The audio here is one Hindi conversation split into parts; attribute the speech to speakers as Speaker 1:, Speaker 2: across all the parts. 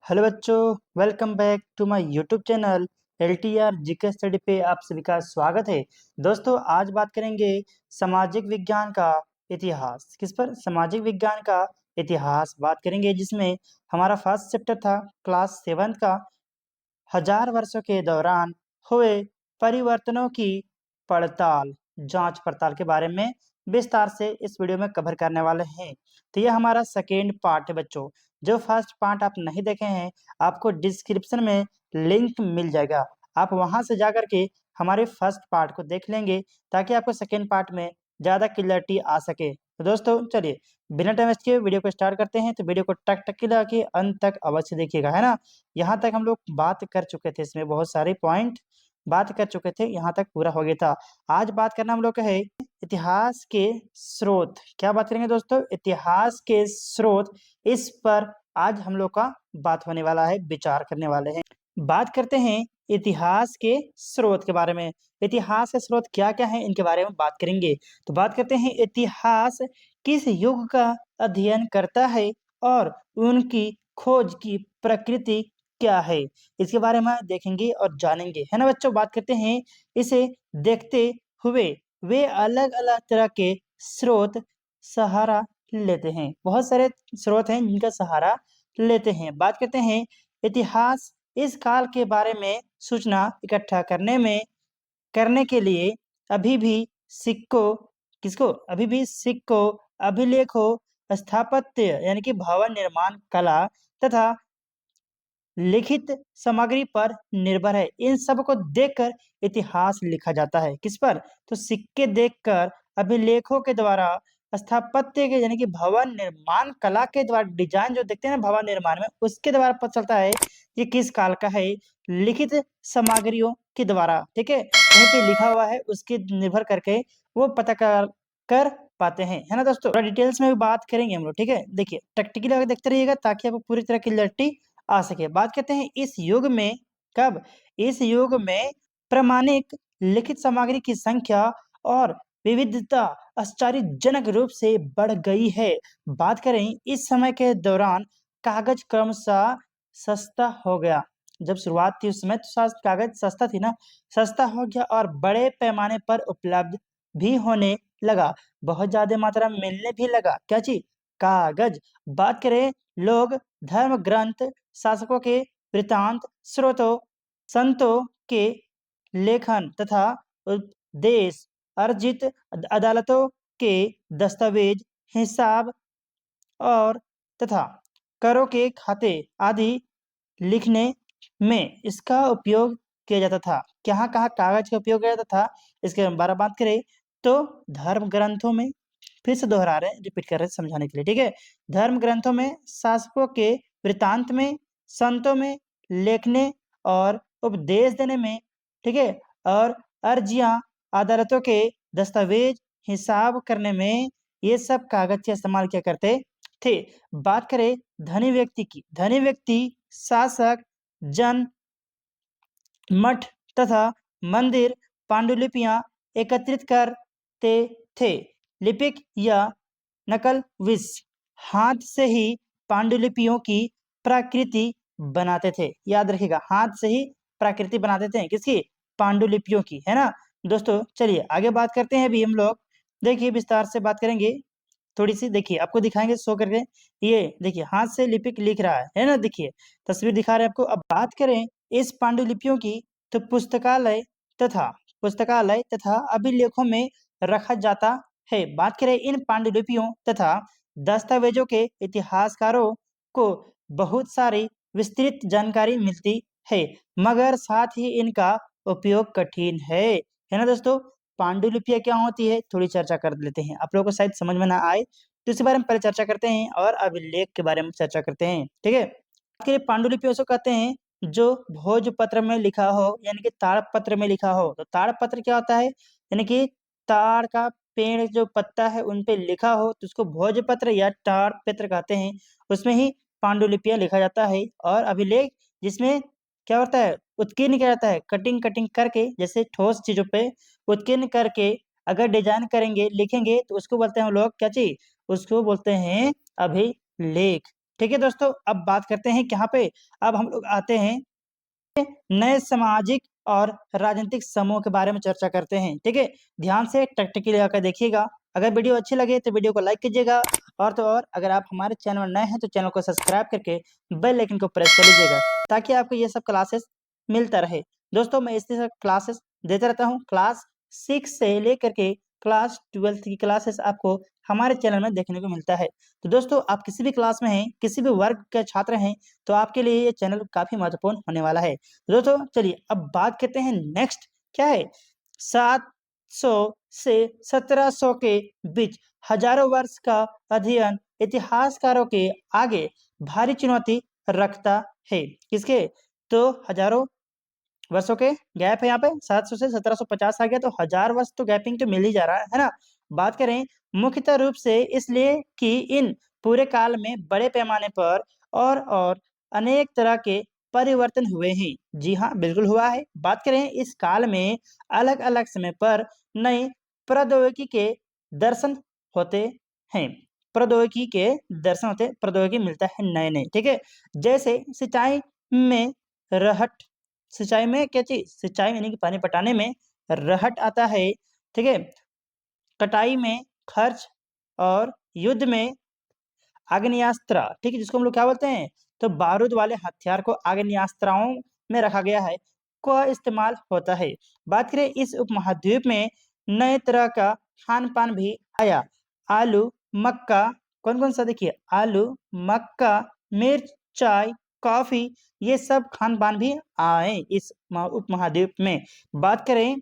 Speaker 1: हेलो बच्चों, welcome back to my YouTube channel LTR GK study पे आप सभी का स्वागत है। दोस्तों, आज बात करेंगे सामाजिक विज्ञान का इतिहास। किस पर? सामाजिक विज्ञान का इतिहास बात करेंगे, जिसमें हमारा फर्स्ट चैप्टर था क्लास 7 का हजार वर्षों के दौरान हुए परिवर्तनों की पड़ताल, जांच पड़ताल के बारे में विस्तार से इस वीडियो में कवर करने वाले हैं। तो यह हमारा सेकेंड पार्ट है बच्चों। जो फर्स्ट पार्ट आप नहीं देखे हैं, आपको डिस्क्रिप्शन में लिंक मिल जाएगा। आप वहां से जाकर के हमारे फर्स्ट पार्ट को देख लेंगे, ताकि आपको सेकेंड पार्ट में ज़्यादा क्लियरिटी आ सके। तो दोस्तों चलिए, बिना टाइम वेस्ट किए वीडियो को स्टार्ट करते हैं। तो वीडियो को टक टक के लगा के अंत तक अवश्य देखिएगा, है ना। यहाँ तक हम लोग बात कर चुके थे, इसमें बहुत सारे पॉइंट बात कर चुके थे, यहाँ तक पूरा हो गया था। आज बात करना हम लोग का है इतिहास के स्रोत। क्या बात करेंगे दोस्तों? इतिहास के स्रोत। इस पर आज हम लोग का बात होने वाला है, विचार करने वाले हैं। बात करते हैं इतिहास के स्रोत के बारे में। इतिहास के स्रोत क्या क्या है, इनके बारे में बात करेंगे। तो बात करते हैं इतिहास किस युग का अध्ययन करता है और उनकी खोज की प्रकृति क्या है, इसके बारे में देखेंगे और जानेंगे, है ना बच्चों। बात करते हैं इसे देखते हुए वे अलग अलग तरह के स्रोत सहारा लेते हैं। बहुत सारे स्रोत हैं जिनका सहारा लेते हैं। बात करते हैं इतिहास इस काल के बारे में सूचना इकट्ठा करने के लिए अभी भी सिक्कों अभी भी सिक्कों, अभिलेखों, स्थापत्य यानी कि भवन निर्माण कला तथा लिखित सामग्री पर निर्भर है। इन सब को देखकर इतिहास लिखा जाता है। किस पर? तो सिक्के देखकर, अभिलेखों के द्वारा, स्थापत्य के यानी कि भवन निर्माण कला के द्वारा, डिजाइन जो देखते हैं ना भवन निर्माण में, उसके द्वारा पता चलता है ये किस काल का है। लिखित सामग्रियों के द्वारा, ठीक है, कहीं पे लिखा हुआ है उसके निर्भर करके वो पता कर पाते हैं, है ना दोस्तों। थोड़ा डिटेल्स में भी बात करेंगे हम लोग, ठीक है। देखिए, प्रैक्टिकली आगे देखते रहिएगा ताकि आपको पूरी तरह क्लियरिटी आ सके। बात करते हैं इस युग में, कब? इस युग में प्रमाणिक लिखित सामग्री की संख्या और विविधता आश्चर्यजनक रूप से बढ़ गई है। बात करें इस समय के दौरान कागज क्रमशः सस्ता हो गया। जब शुरुआत थी उस समय तो कागज सस्ता थी ना, सस्ता हो गया और बड़े पैमाने पर उपलब्ध भी होने लगा। बहुत ज्यादा मात्रा में मिलने भी लगा। क्या चीज? कागज। बात करें लोग धर्म ग्रंथ, शासकों के वृत्तांत, स्रोतों, संतों के लेखन तथा देश अर्जित अदालतों के दस्तावेज, हिसाब और तथा करों के खाते आदि लिखने में इसका उपयोग किया जाता था। कहाँ कागज का उपयोग किया जाता था, इसके बारे में बात करें तो धर्म ग्रंथों में, फिर से दोहरा रहे हैं, रिपीट कर रहे हैं समझाने के लिए, ठीक है। धर्म ग्रंथों में, शासकों के वृत्तांत में, संतों में लेखने और उपदेश देने में, ठीक है, और अर्जियां, अदालतों के दस्तावेज, हिसाब करने में, ये सब कागज का इस्तेमाल किया करते थे। बात करें धनी व्यक्ति की, धनी व्यक्ति, शासक, जन, मठ तथा मंदिर पांडुलिपियां एकत्रित करते थे। लिपिक या नकल विश हाथ से ही पांडुलिपियों की प्रकृति बनाते थे। याद रखिएगा, हाथ से ही प्रकृति बनाते थे। किसकी? पांडुलिपियों की, है ना दोस्तों। चलिए आगे बात करते हैं। अभी हम लोग देखिए विस्तार से बात करेंगे थोड़ी सी। देखिए आपको दिखाएंगे शो करके, ये देखिए हाथ से लिपिक लिख रहा है ना। देखिए तस्वीर दिखा रहे हैं आपको। अब बात करें इस पांडुलिपियों की, तो पुस्तकालय तथा अभिलेखों में रखा जाता है। बात करें इन पांडुलिपियों तथा दस्तावेजों के इतिहासकारों को बहुत सारी विस्तृत जानकारी मिलती है, मगर साथ ही इनका उपयोग कठिन है ना दोस्तों। पांडुलिपियां क्या होती है, थोड़ी चर्चा कर लेते हैं। आप लोगों को शायद समझ में ना आए तो इसके बारे में पहले चर्चा करते हैं और अभिलेख के बारे में चर्चा करते हैं, ठीक है। बात करें पांडुलिपि उसको कहते हैं जो भोजपत्र में लिखा हो, यानी कि ताड़पत्र में लिखा हो। तो ताड़पत्र क्या होता है? यानी कि ताड़ का पेड़ जो पत्ता है उन पे लिखा हो तो उसको भोजपत्र या ताड़पत्र कहते हैं। उसमें ही पांडुलिपियां लिखा जाता है। और अभिलेख जिसमें क्या होता है, उत्कीर्ण किया जाता है, कटिंग कटिंग करके, जैसे ठोस चीजों पे उत्कीर्ण करके अगर डिजाइन करेंगे, लिखेंगे, तो उसको बोलते हैं हम लोग क्या चीज? उसको बोलते हैं अभिलेख। ठीक है दोस्तों, अब बात करते हैं यहाँ पे, अब हम लोग आते हैं नए सामाजिक और राजनीतिक समूह के बारे में चर्चा करते हैं। ठीक है, ध्यान से टकटकी लगाकर देखिएगा। अगर वीडियो अच्छी लगे तो वीडियो को लाइक कीजिएगा, और तो और अगर आप हमारे चैनल में नए हैं तो चैनल को सब्सक्राइब करके बेल आइकन को प्रेस कर लीजिएगा, ताकि आपको ये सब क्लासेस मिलता रहे। दोस्तों, मैं इस तरह क्लासेस देता रहता हूँ। क्लास 6 से लेकर के क्लास 12 की क्लासेस आपको हमारे चैनल में देखने को मिलता है। तो दोस्तों, आप किसी भी क्लास में हैं, किसी भी वर्ग के छात्र हैं, तो आपके लिए ये चैनल काफी महत्वपूर्ण होने वाला है। तो दोस्तों, चलिए अब बात करते हैं नेक्स्ट क्या है। 700 से 1700 के बीच हजारों वर्ष का अध्ययन इतिहासकारों के आगे भारी चुनौती रखता है। किसके? तो हजारों वर्षों के गैप है यहाँ पे, 700 से 1750 आ गया, तो 1000 वर्ष तो गैपिंग तो मिल ही जा रहा है ना। बात करें मुख्यतः रूप से इसलिए कि इन पूरे काल में बड़े पैमाने पर और अनेक तरह के परिवर्तन हुए हैं। जी हाँ, बिल्कुल हुआ है। बात करें इस काल में अलग अलग समय पर नई प्रौद्योगिकी के दर्शन होते हैं। प्रौद्योगिकी के दर्शन होते, प्रौद्योगिकी मिलता है नए नए। ठीक है, जैसे सिंचाई में रहट, सिंचाई में क्या चीज, सिंचाई यानी कि पानी पटाने में रहट आता है। ठीक है, कटाई में खर्च, और युद्ध में आग्नेयास्त्र। ठीक है, जिसको हम लोग क्या बोलते हैं, तो बारूद वाले हथियार को आग्नेयास्त्राओं में रखा गया है, को इस्तेमाल होता है। बात करें इस उपमहाद्वीप में नए तरह का खान पान भी आया। आलू, मक्का, कौन कौन सा, देखिए आलू, मक्का, मिर्च, चाय, कॉफी, ये सब खान पान भी आए इस उपमहाद्वीप में। बात करें,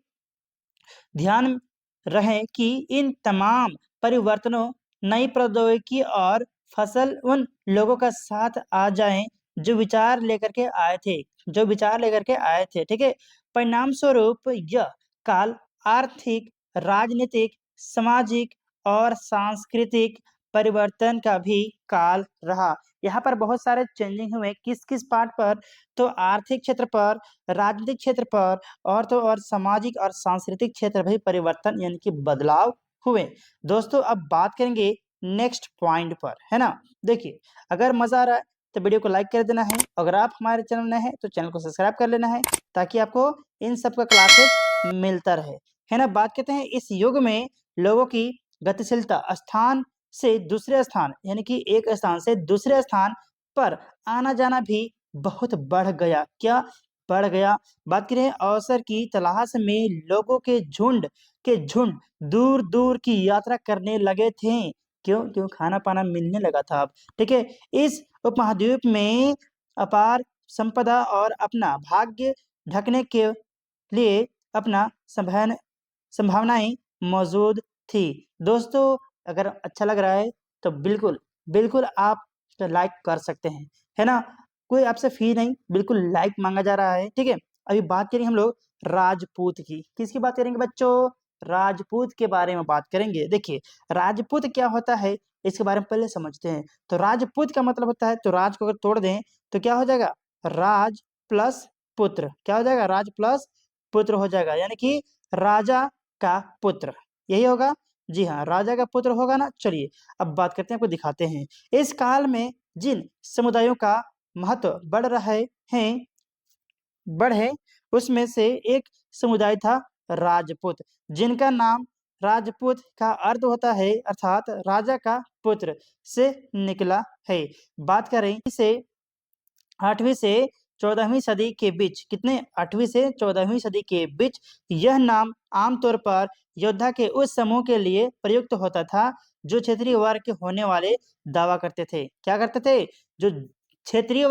Speaker 1: ध्यान रहे कि इन तमाम परिवर्तनों, नई प्रौद्योगिकी और फसल उन लोगों का साथ आ जाएं जो विचार लेकर के आए थे, जो विचार लेकर के आए थे। ठीक है, परिणाम स्वरूप यह काल आर्थिक, राजनीतिक, सामाजिक और सांस्कृतिक परिवर्तन का भी काल रहा। यहाँ पर बहुत सारे चेंजिंग हुए, किस किस पार्ट पर, तो आर्थिक क्षेत्र पर, राजनीतिक क्षेत्र पर, और तो और सामाजिक और सांस्कृतिक क्षेत्र भी परिवर्तन यानी कि बदलाव हुए। दोस्तों, अब बात करेंगे नेक्स्ट पॉइंट पर, है ना। देखिए, अगर मजा आ रहा है तो वीडियो को लाइक कर देना है, अगर आप हमारे चैनल में हैं तो चैनल को सब्सक्राइब कर लेना है, ताकि आपको इन सब का क्लासेस मिलता रहे, है ना। बात करते हैं इस युग में लोगों की गतिशीलता स्थान से दूसरे स्थान, यानी कि एक स्थान से दूसरे स्थान पर आना जाना भी बहुत बढ़ गया। क्या बढ़ गया? बात करें अवसर की तलाश में लोगों के झुंड दूर दूर की यात्रा करने लगे थे। क्यों? क्यों? खाना पाना मिलने लगा था अब। ठीक है, इस उपमहाद्वीप में अपार संपदा और अपना भाग्य ढकने के लिए अपना संभावनाएं मौजूद थी। दोस्तों, अगर अच्छा लग रहा है तो बिल्कुल बिल्कुल आप लाइक कर सकते हैं, है ना। कोई आपसे फी नहीं, बिल्कुल लाइक मांगा जा रहा है। ठीक है, अभी बात करेंगे हम लोग राजपूत की। किसकी बात करेंगे बच्चों? राजपूत के बारे में बात करेंगे। देखिए, राजपूत क्या होता है इसके बारे में पहले समझते हैं। तो राजपूत का मतलब होता है, तो राज को अगर तोड़ दें तो क्या हो जाएगा, राज प्लस पुत्र। क्या हो जाएगा? राज प्लस पुत्र हो जाएगा, यानी कि राजा का पुत्र, यही होगा। जी हाँ, राजा का पुत्र होगा ना। चलिए अब बात करते हैं, आपको दिखाते हैं इस काल में जिन समुदायों का महत्व हैं बढ़े, उसमें से एक समुदाय था राजपूत, जिनका नाम राजपूत का अर्थ होता है, अर्थात राजा का पुत्र से निकला है। बात करें इसे 8वीं से 14वीं सदी के बीच, कितने, 8वीं से 14वीं सदी के बीच यह नाम आमतौर पर योद्धा के उस समूह के लिए प्रयुक्त होता था जो क्षेत्रीय वर्ग के होने वाले दावा करते थे। क्या करते थे? जो क्षेत्रीय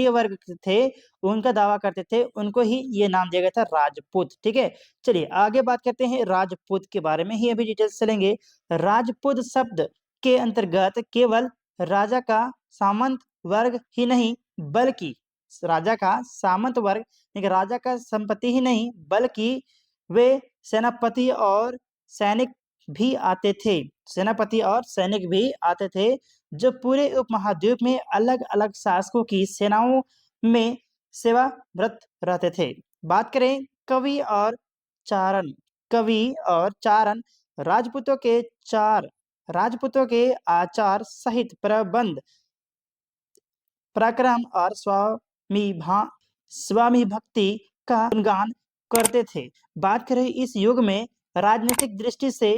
Speaker 1: वर्ग थे, उनका दावा करते थे, उनको ही ये नाम दिया गया था राजपूत। ठीक है, चलिए आगे बात करते हैं राजपूत के बारे में ही अभी डिटेल्स चलेंगे। राजपूत शब्द के अंतर्गत केवल राजा का सामंत वर्ग ही नहीं, बल्कि राजा का सामंत वर्ग, यानी राजा का संपत्ति ही नहीं, बल्कि वे सेनापति और सैनिक भी आते थे, सेनापति और सैनिक भी आते थे, जो पूरे उपमहाद्वीप में अलग अलग शासकों की सेनाओं में सेवारत रहते थे। बात करें चारण कवि और चारण, राजपूतों के चार राजपूतों के आचार सहित प्रबंध पराक्रम और स्वामी भक्ति का गुणगान करते थे। बात करें इस युग में राजनीतिक दृष्टि से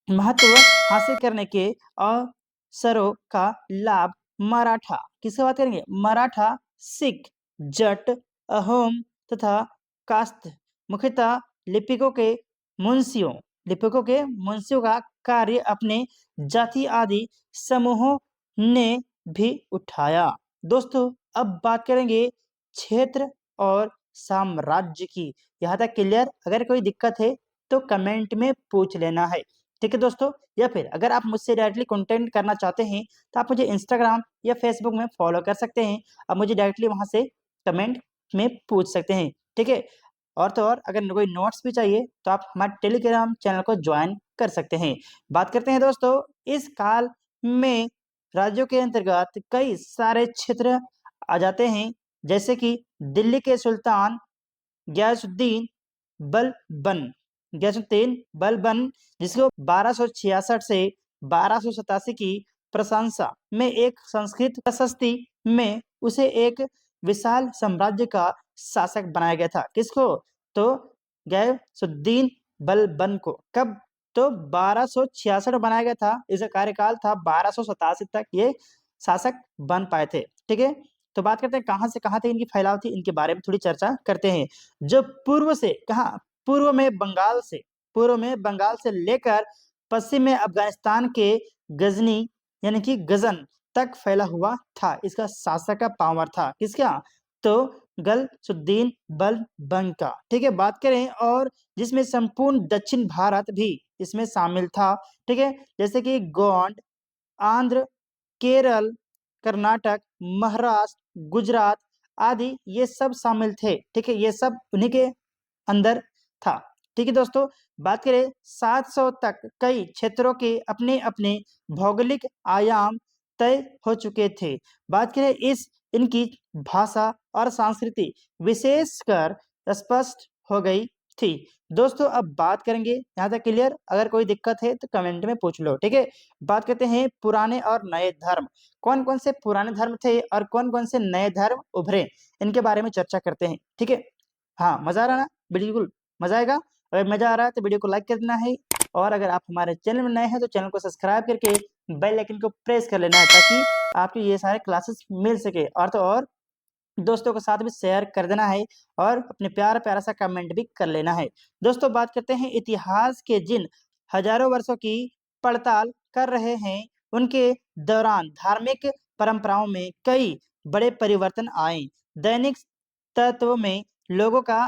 Speaker 1: महत्व हासिल करने के अवसरों का लाभ मराठा किसकी बात करेंगे? मराठा, सिख, जट, अहोम तथा कास्त मुख्यतः लिपिकों के मुंशियों लिपिकों के मुंशियों का कार्य अपने जाति आदि समूहों ने भी उठाया। दोस्तों अब बात करेंगे क्षेत्र और साम्राज्य की। यहाँ तक क्लियर? अगर कोई दिक्कत है तो कमेंट में पूछ लेना है, ठीक है दोस्तों। या फिर अगर आप मुझसे डायरेक्टली कॉन्टेक्ट करना चाहते हैं तो आप मुझे इंस्टाग्राम या फेसबुक में फॉलो कर सकते हैं। आप मुझे डायरेक्टली वहाँ से कमेंट में पूछ सकते हैं, ठीक है। और तो और अगर कोई नोट्स भी चाहिए तो आप हमारे टेलीग्राम चैनल को ज्वाइन कर सकते हैं। बात करते हैं दोस्तों इस काल में राज्यों के अंतर्गत कई सारे क्षेत्र आ जाते हैं, जैसे कि दिल्ली के सुल्तान गयासुद्दीन बलबन जिसको 1266 से 1287 की प्रशंसा में एक संस्कृत प्रशस्ति में उसे एक विशाल साम्राज्य का शासक बनाया गया था। किसको? तो गयासुद्दीन बलबन को। कब? तो 1266 में बनाया गया था। इसका कार्यकाल था 1287 तक ये शासक बन पाए थे, ठीक है। तो बात करते हैं कहाँ से कहाँ तक इनकी फैलाव थी, इनके बारे में थोड़ी चर्चा करते हैं। जो पूर्व से कहाँ? पूर्व में बंगाल से लेकर पश्चिम में अफगानिस्तान के गजनी यानी कि गजन तक फैला हुआ था। इसका शासक का पावर था किसका? तो गलसुद्दीन बलबन का, ठीक है। बात करें और जिसमें संपूर्ण दक्षिण भारत भी इसमें शामिल था, ठीक है। जैसे कि गोंड, आंध्र, केरल, कर्नाटक, महाराष्ट्र, गुजरात आदि ये सब शामिल थे, ठीक है। ये सब उन्हीं के अंदर था, ठीक है दोस्तों। बात करें 700 तक कई क्षेत्रों के अपने अपने भौगोलिक आयाम तय हो चुके थे। बात करें इनकी भाषा और संस्कृति विशेषकर स्पष्ट हो गई थी। दोस्तों अब बात करेंगे, यहाँ तक क्लियर? अगर कोई दिक्कत है तो कमेंट में पूछ लो, ठीक है। बात करते हैं पुराने और नए धर्म। कौन कौन से पुराने धर्म थे और कौन कौन से नए धर्म उभरे, इनके बारे में चर्चा करते हैं, ठीक है। हाँ, मजा आ रहा ना? बिल्कुल मजा आएगा। अगर मजा आ रहा है तो वीडियो को लाइक कर देना है, और अगर आप हमारे चैनल में नए हैं तो चैनल को सब्सक्राइब करके बेल आइकन को प्रेस कर लेना है, ताकि आपको ये सारे क्लासेस मिल सके। और तो और दोस्तों के साथ भी शेयर कर देना है, और अपने प्यारा प्यारा सा कमेंट भी कर लेना है। दोस्तों बात करते हैं इतिहास के जिन हजारों वर्षों की पड़ताल कर रहे हैं, उनके दौरान धार्मिक परंपराओं में कई बड़े परिवर्तन आए। दैनिक तत्व में लोगों का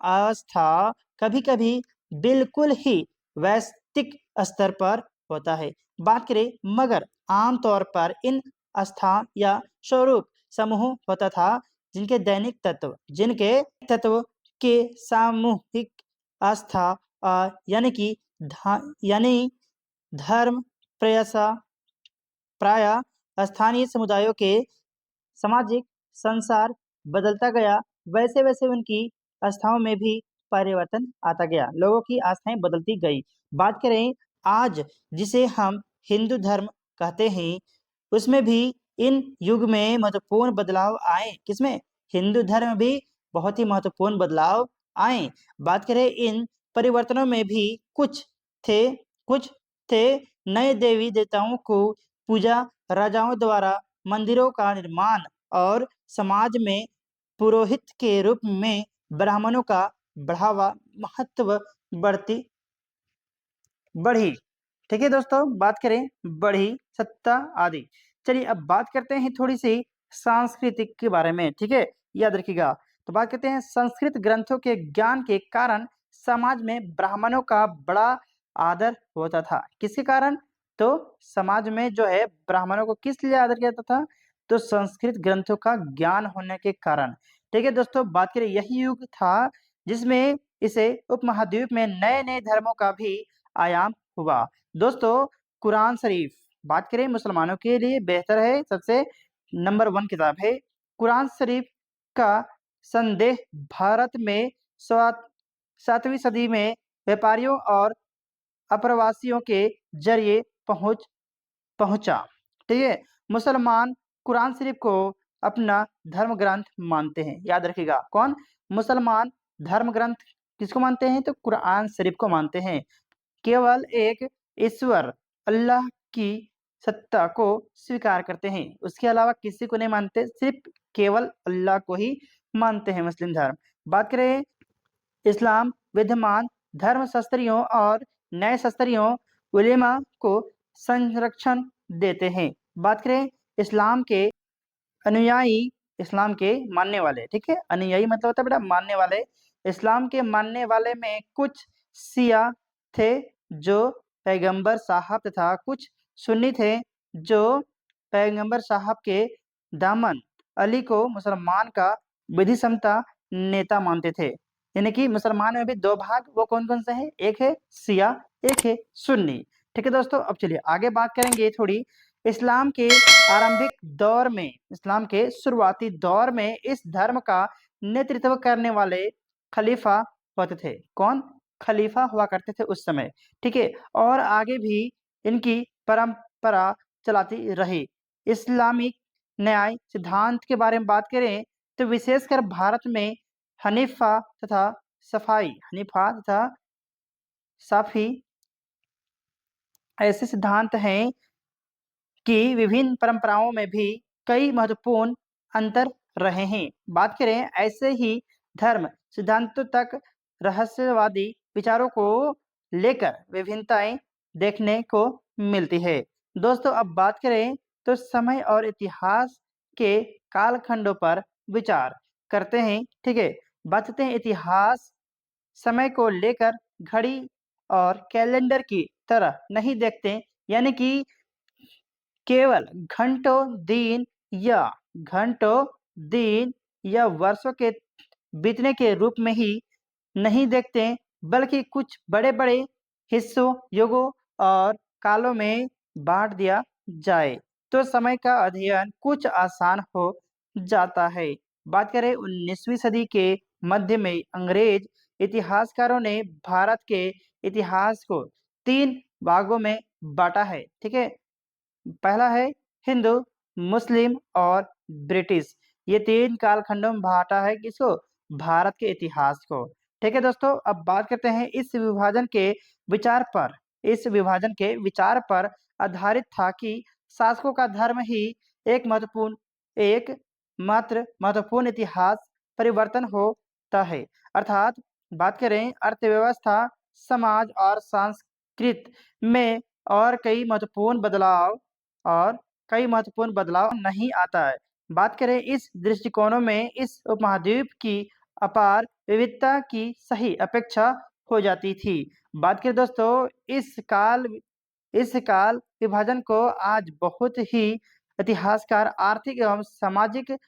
Speaker 1: आस्था कभी-कभी बिल्कुल ही वैयक्तिक स्तर पर होता है। बात करें मगर आमतौर पर इन आस्था या स्वरूप समूह होता था, जिनके तत्व के सामूहिक आस्था यानी कि यानी धर्म प्रयासा प्राय स्थानीय समुदायों के सामाजिक संसार बदलता गया, वैसे वैसे उनकी आस्थाओं में भी परिवर्तन आता गया, लोगों की आस्थाएं बदलती गई। बात करें आज जिसे हम हिंदू धर्म कहते हैं, उसमें भी इन युग में महत्वपूर्ण बदलाव आए। किसमें? हिंदू धर्म भी बहुत ही महत्वपूर्ण बदलाव आए। बात करें इन परिवर्तनों में भी कुछ थे नए देवी देवताओं को पूजा, राजाओं द्वारा मंदिरों का निर्माण, और समाज में पुरोहित के रूप में ब्राह्मणों का बढ़ावा, महत्व बढ़ी, ठीक है दोस्तों। बात करें बढ़ी सत्ता आदि। चलिए अब बात करते हैं थोड़ी सी सांस्कृतिक के बारे में, ठीक है, याद रखिएगा। तो बात करते हैं संस्कृत ग्रंथों के ज्ञान के कारण समाज में ब्राह्मणों का बड़ा आदर होता था। किसके कारण? तो समाज में जो है ब्राह्मणों को किस लिए आदर किया जाता था? तो संस्कृत ग्रंथों का ज्ञान होने के कारण, ठीक है दोस्तों। बात करें यही युग था जिसमें इसे उपमहाद्वीप में नए नए धर्मों का भी आयाम हुआ। दोस्तों कुरान शरीफ, बात करें मुसलमानों के लिए बेहतर है, सबसे नंबर 1 किताब है। कुरान शरीफ का संदेह भारत में 7वीं सदी में व्यापारियों और अप्रवासियों के जरिए पहुंचा, ठीक है। मुसलमान कुरान शरीफ को अपना धर्म ग्रंथ मानते हैं। याद रखिएगा, कौन? मुसलमान धर्म ग्रंथ किसको मानते हैं? तो कुरान शरीफ को मानते हैं। केवल एक ईश्वर अल्लाह की सत्ता को स्वीकार करते हैं, उसके अलावा किसी को नहीं मानते, सिर्फ केवल अल्लाह को ही मानते हैं मुस्लिम धर्म। बात करें इस्लाम विद्यमान धर्म शास्त्रियों और न्याय शास्त्रियों उलेमा को संरक्षण देते हैं। बात करें इस्लाम के अनुयायी, इस्लाम के मानने वाले, ठीक है, अनुयायी मतलब होता है बेटा मानने वाले। इस्लाम के मानने वाले में कुछ शिया थे जो पैगंबर साहब तथा कुछ सुन्नी थे जो पैगंबर साहब के दामन अली को मुसलमान का विधि समता नेता मानते थे। यानी कि मुसलमान में भी दो भाग, वो कौन कौन से हैं? एक है शिया, एक है सुन्नी। ठीक है दोस्तों, अब चलिए आगे बात करेंगे थोड़ी। इस्लाम के आरंभिक दौर में, इस्लाम के शुरुआती दौर में इस धर्म का नेतृत्व करने वाले खलीफा होते थे। कौन? खलीफा हुआ करते थे उस समय, ठीक है। और आगे भी इनकी परंपरा चलाती रही। इस्लामिक न्याय सिद्धांत के बारे में बात करें तो विशेषकर भारत में हनीफा तथा साफी ऐसे सिद्धांत हैं कि विभिन्न परंपराओं में भी कई महत्वपूर्ण अंतर रहे हैं। बात करें ऐसे ही धर्म सिद्धांतों तक रहस्यवादी विचारों को लेकर विभिन्नताएं देखने को मिलती है। दोस्तों अब बात करें तो समय और इतिहास के कालखंडों पर विचार करते हैं, ठीक है। बात करते हैं इतिहास, समय को लेकर घड़ी और कैलेंडर की तरह नहीं देखते, यानी कि केवल घंटों दिन या वर्षों के बीतने के रूप में ही नहीं देखते, बल्कि कुछ बड़े-बड़े हिस्सों, युगों और कालों में बाँट दिया जाए, तो समय का अध्ययन कुछ आसान हो जाता है। बात करें 19वीं सदी के मध्य में अंग्रेज इतिहासकारों ने भारत के इतिहास को 3 भागों में बाँटा है, ठीक है। पहला है हिंदू, मुस्लिम और ब्रिटिश। ये 3 कालखंडों में बाँटा है किसको? भारत के इतिहास को। ठीक है दोस्तों, अब बात करते हैं इस विभाजन के विचार पर आधारित था कि शासकों का धर्म ही एकमात्र महत्वपूर्ण इतिहास परिवर्तन होता है। अर्थात बात करें अर्थव्यवस्था, समाज और संस्कृति में और कई महत्वपूर्ण बदलाव नहीं आता है। बात करें इस दृष्टिकोणों में इस उपमहाद्वीप की अपार विविधता की सही अपेक्षा हो जाती थी। बात करें दोस्तों इस काल विभाजन को आज बहुत ही इतिहासकार आर्थिक एवं सामाजिक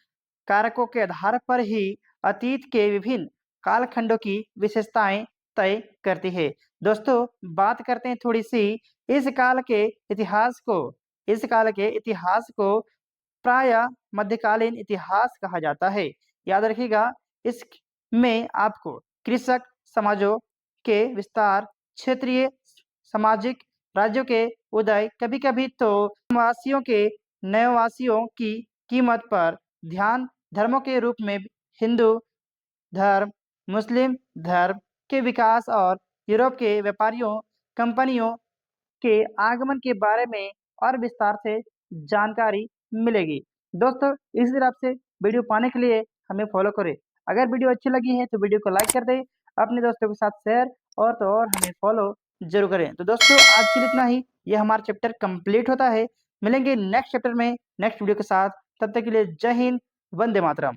Speaker 1: कारकों के आधार पर ही अतीत के विभिन्न कालखंडों की विशेषताएं तय करती है। दोस्तों बात करते हैं थोड़ी सी इस काल के इतिहास को इस काल के इतिहास को प्रायः मध्यकालीन इतिहास कहा जाता है। याद रखिएगा, इसमें आपको कृषक समाजों के विस्तार, क्षेत्रीय सामाजिक राज्यों के उदय, कभी-कभी तो वासियों के नववासियों की कीमत पर ध्यान, धर्मों के रूप में हिंदू धर्म, मुस्लिम धर्म के विकास और यूरोप के व्यापारियों, कंपनियों के आगमन के बारे में और विस्तार से जानकारी मिलेगी। दोस्तों इस तरह से वीडियो पाने के लिए हमें फॉलो करें। अगर वीडियो अच्छी लगी है तो वीडियो को लाइक कर दें, अपने दोस्तों के साथ शेयर और तो और हमें फॉलो जरूर करें। तो दोस्तों आज के लिए इतना ही, ये हमारा चैप्टर कंप्लीट होता है। मिलेंगे नेक्स्ट चैप्टर में नेक्स्ट वीडियो के साथ, तब तक के लिए जय हिंद, वंदे मातरम।